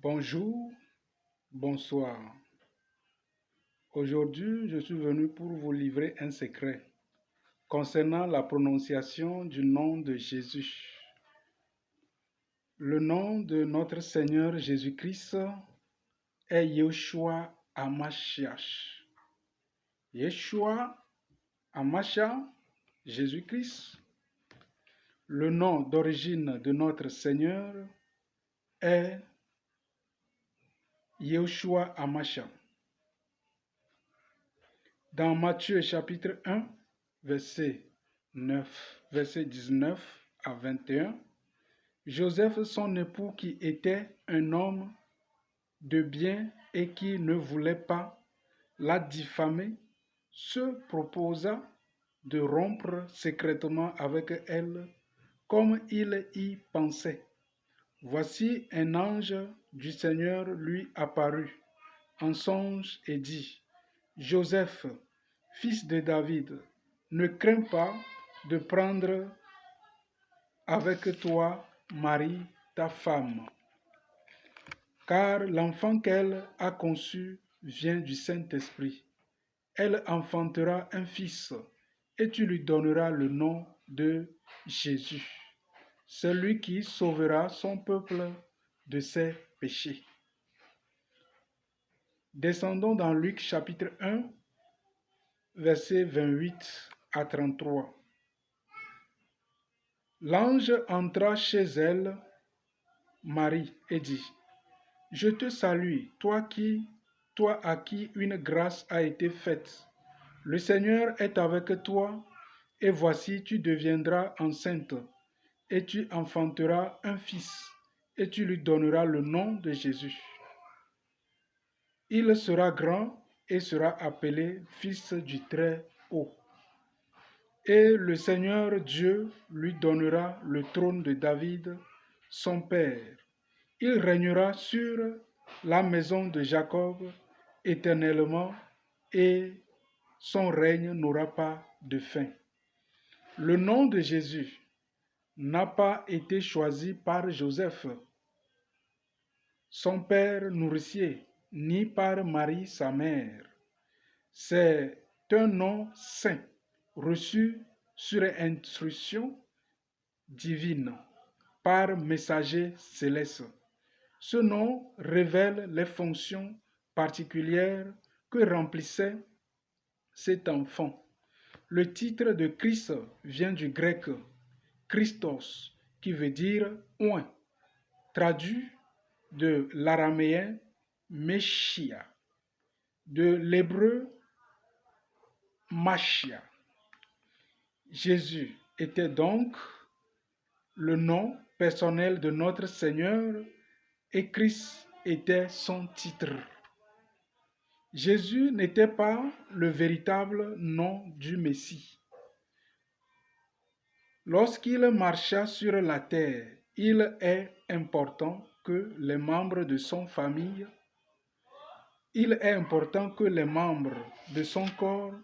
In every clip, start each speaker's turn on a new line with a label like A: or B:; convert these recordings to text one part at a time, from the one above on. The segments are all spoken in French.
A: Bonjour, bonsoir. Aujourd'hui, je suis venu pour vous livrer un secret concernant la prononciation du nom de Jésus. Le nom de notre Seigneur Jésus-Christ est Yeshua HaMashiach. Yeshua HaMashiach, Jésus-Christ. Le nom d'origine de notre Seigneur est Yeshua HaMashiach. Dans Matthieu chapitre 1, verset 19 à 21, Joseph, son époux, qui était un homme de bien et qui ne voulait pas la diffamer, se proposa de rompre secrètement avec elle, comme il y pensait. Voici un ange du Seigneur lui apparut en songe et dit: Joseph, fils de David, ne crains pas de prendre avec toi Marie, ta femme, car l'enfant qu'elle a conçu vient du Saint-Esprit. Elle enfantera un fils, et tu lui donneras le nom de Jésus. C'est lui qui sauvera son peuple de ses péchés. Descendons dans Luc chapitre 1, versets 28 à 33. L'ange entra chez elle, Marie, et dit: Je te salue, toi à qui une grâce a été faite. Le Seigneur est avec toi, et voici tu deviendras enceinte, et tu enfanteras un fils, et tu lui donneras le nom de Jésus. Il sera grand et sera appelé Fils du Très-Haut. Et le Seigneur Dieu lui donnera le trône de David, son père. Il régnera sur la maison de Jacob éternellement, et son règne n'aura pas de fin. Le nom de Jésus n'a pas été choisi par Joseph, son père nourricier, ni par Marie, sa mère. C'est un nom saint, reçu sur instruction divine par messager céleste. Ce nom révèle les fonctions particulières que remplissait cet enfant. Le titre de Christ vient du grec Christos, qui veut dire oint, traduit de l'araméen Meshia, de l'hébreu Machia. Jésus était donc le nom personnel de notre Seigneur et Christ était son titre. Jésus n'était pas le véritable nom du Messie. Lorsqu'il marcha sur la terre, il est important que les membres de son famille, il est important que les membres de son corps,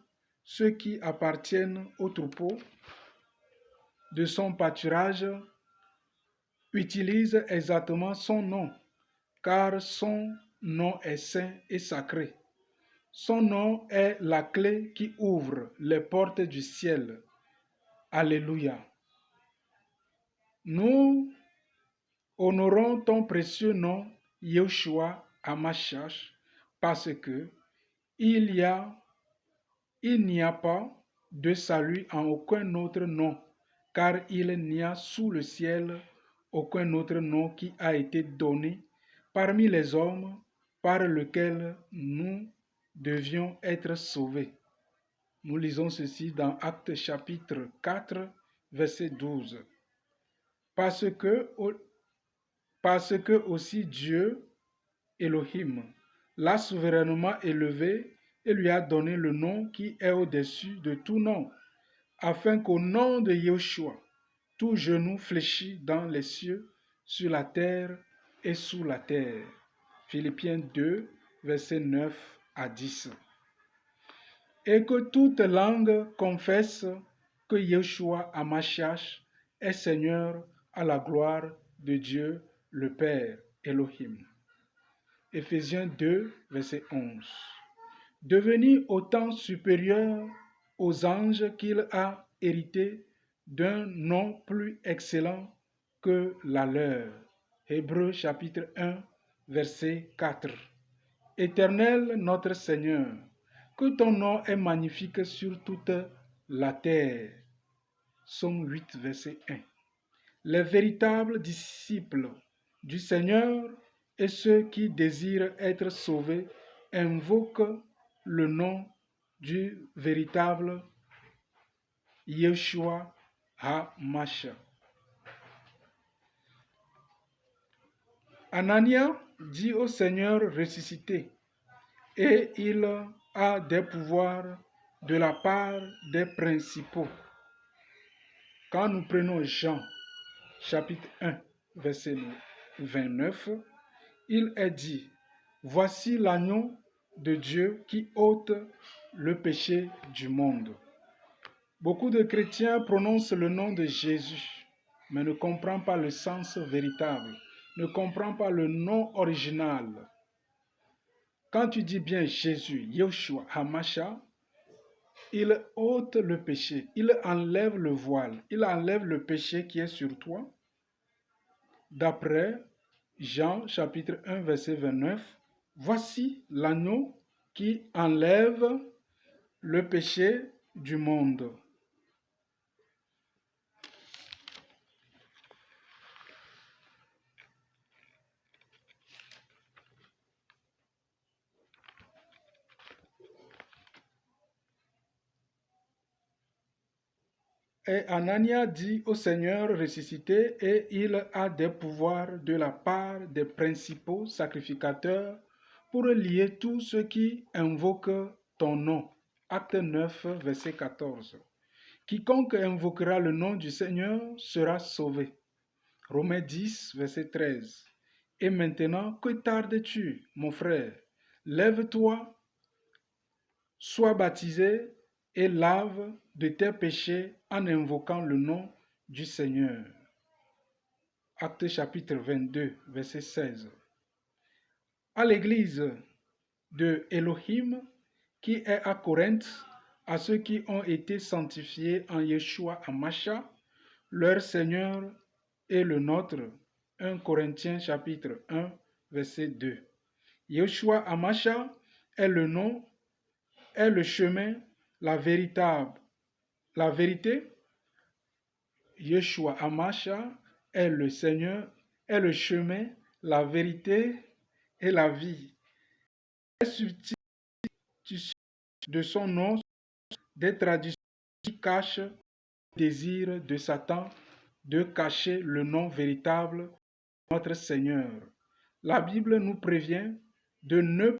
A: ceux qui appartiennent au troupeau de son pâturage, utilisent exactement son nom, car son nom est saint et sacré. Son nom est la clé qui ouvre les portes du ciel. Alléluia. Nous honorons ton précieux nom, Yeshua HaMashiach, parce que il n'y a pas de salut en aucun autre nom, car il n'y a sous le ciel aucun autre nom qui a été donné parmi les hommes par lequel nous devions être sauvés. Nous lisons ceci dans Actes chapitre 4, verset 12. Parce que aussi Dieu, Elohim, l'a souverainement élevé et lui a donné le nom qui est au-dessus de tout nom, afin qu'au nom de Yeshua, tout genou fléchit dans les cieux, sur la terre et sous la terre. Philippiens 2, versets 9 à 10. Et que toute langue confesse que Yeshua HaMashiach est Seigneur à la gloire de Dieu le Père Elohim. Éphésiens 2, verset 11. Devenu autant supérieur aux anges qu'il a hérité d'un nom plus excellent que la leur. Hébreux chapitre 1, verset 4. Éternel notre Seigneur, que ton nom est magnifique sur toute la terre. Psaume 8, verset 1. Les véritables disciples du Seigneur et ceux qui désirent être sauvés invoquent le nom du véritable Yeshua HaMashiach. Anania dit au Seigneur ressuscité, et il a des pouvoirs de la part des principaux. Quand nous prenons Jean, chapitre 1, verset 29, il est dit, voici l'agneau de Dieu qui ôte le péché du monde. Beaucoup de chrétiens prononcent le nom de Jésus, mais ne comprennent pas le sens véritable, ne comprennent pas le nom original. Quand tu dis bien Jésus, Yeshua HaMashiach, il ôte le péché, il enlève le voile, il enlève le péché qui est sur toi. D'après Jean chapitre 1 verset 29, voici l'agneau qui enlève le péché du monde. Et Anania dit au Seigneur ressuscité, et il a des pouvoirs de la part des principaux sacrificateurs pour lier tous ceux qui invoquent ton nom. Acte 9, verset 14. Quiconque invoquera le nom du Seigneur sera sauvé. Romains 10, verset 13. Et maintenant, que tardes-tu, mon frère? Lève-toi, sois baptisé et lave de tes péchés en invoquant le nom du Seigneur. Acte chapitre 22, verset 16. À l'église de Elohim qui est à Corinthe, à ceux qui ont été sanctifiés en Yeshua HaMashiach, leur Seigneur et le nôtre. 1 Corinthiens chapitre 1, verset 2. Yeshua HaMashiach est le nom, est le chemin, la vérité. Yeshua HaMashiach est le Seigneur, est le chemin, la vérité et la vie. Les subtils de son nom, des traductions qui cachent le désir de Satan de cacher le nom véritable de notre Seigneur. La Bible nous prévient de ne pas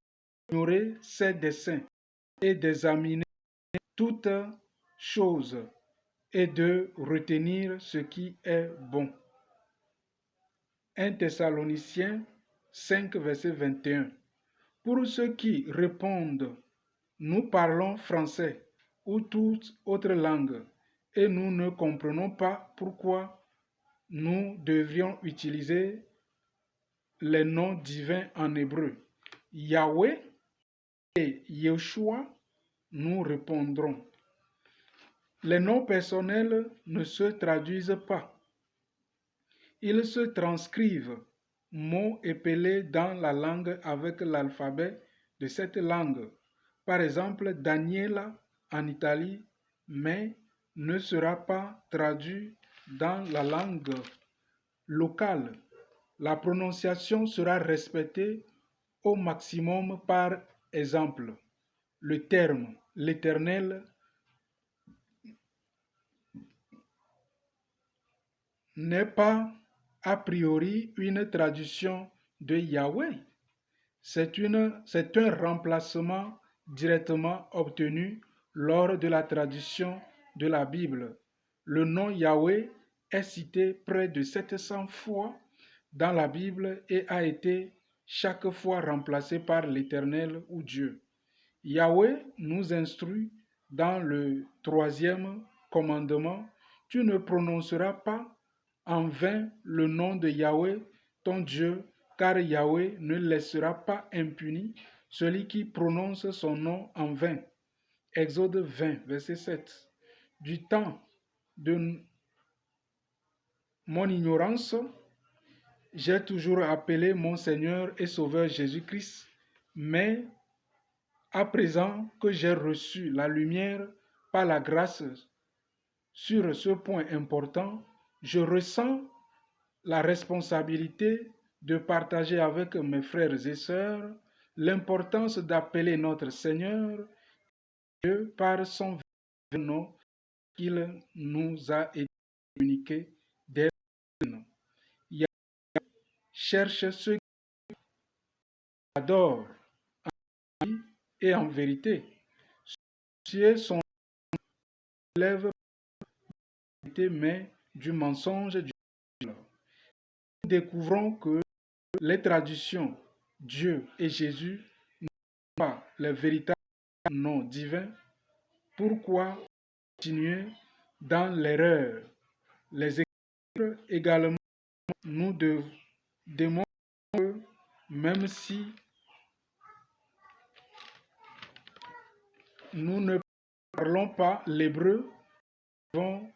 A: ignorer ses desseins et d'examiner toutes choses et de retenir ce qui est bon. 1 Thessaloniciens 5, verset 21. Pour ceux qui répondent, nous parlons français ou toute autre langue et nous ne comprenons pas pourquoi nous devrions utiliser les noms divins en hébreu. Yahweh et Yeshua, nous répondrons. Les noms personnels ne se traduisent pas. Ils se transcrivent, mots épelés dans la langue avec l'alphabet de cette langue. Par exemple, Daniela en Italie, mais ne sera pas traduit dans la langue locale. La prononciation sera respectée au maximum. Par exemple, le terme l'Éternel n'est pas a priori une traduction de Yahweh. C'est un remplacement directement obtenu lors de la traduction de la Bible. Le nom Yahweh est cité près de 700 fois dans la Bible et a été chaque fois remplacé par l'Éternel ou Dieu. Yahweh nous instruit dans le 3e commandement, tu ne prononceras pas en vain le nom de Yahweh, ton Dieu, car Yahweh ne laissera pas impuni celui qui prononce son nom en vain. Exode 20, verset 7. Du temps de mon ignorance, j'ai toujours appelé mon Seigneur et Sauveur Jésus-Christ, mais à présent que j'ai reçu la lumière par la grâce sur ce point important, je ressens la responsabilité de partager avec mes frères et sœurs l'importance d'appeler notre Seigneur Dieu par son nom qu'il nous a été communiqué dès le nom. Il cherche ceux qui adorent en vie et en vérité. Ceux son élève mais du mensonge du diable. Nous découvrons que les traditions, Dieu et Jésus n'ont pas les véritables noms divins. Pourquoi continuer dans l'erreur? Les Écritures également nous démontrent que même si nous ne parlons pas l'hébreu, nous devons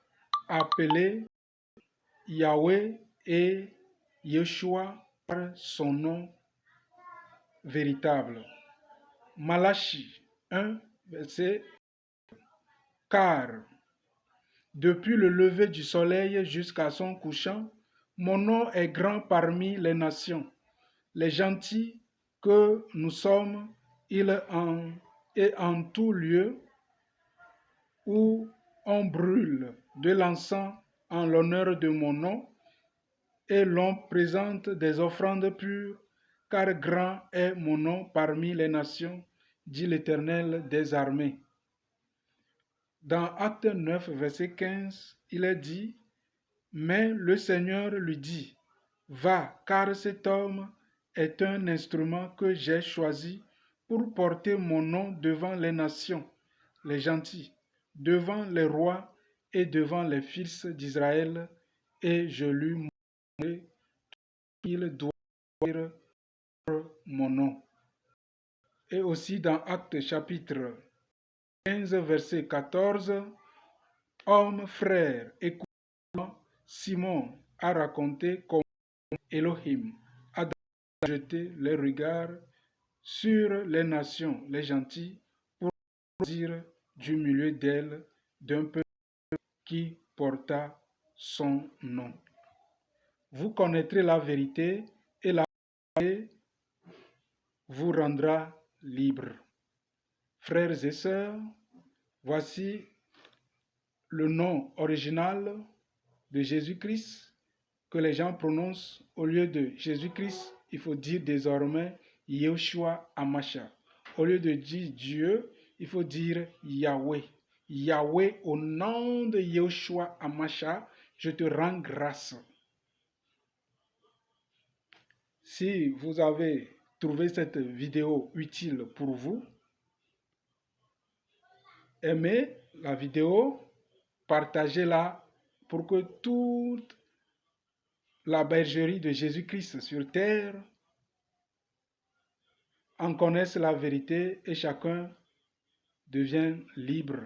A: appeler Yahweh et Yeshua par son nom véritable. Malachie 1, verset 4. Car depuis le lever du soleil jusqu'à son couchant, mon nom est grand parmi les nations. Les gentils que nous sommes, et en tout lieu où on brûle de l'encens en l'honneur de mon nom, et l'on présente des offrandes pures, car grand est mon nom parmi les nations, dit l'Éternel des armées. Dans Acte 9, verset 15, il est dit, mais le Seigneur lui dit, va, car cet homme est un instrument que j'ai choisi pour porter mon nom devant les nations, les gentils, devant les rois et devant les fils d'Israël, et je lui montrerai qu'il doit dire mon nom. Et aussi dans Actes chapitre 15, verset 14, homme, frère, écoute, Simon a raconté comment Elohim a jeté les regards sur les nations, les gentils, pour dire du milieu d'elles d'un peuple qui porta son nom. Vous connaîtrez la vérité et la vérité vous rendra libre. Frères et sœurs, voici le nom original de Jésus-Christ que les gens prononcent. Au lieu de Jésus-Christ, il faut dire désormais Yeshua Hamashiach. Au lieu de dire Dieu, il faut dire Yahweh. Yahweh, au nom de Yeshua Hamashiach, je te rends grâce. Si vous avez trouvé cette vidéo utile pour vous, aimez la vidéo, partagez-la pour que toute la bergerie de Jésus-Christ sur terre en connaisse la vérité et chacun devienne libre.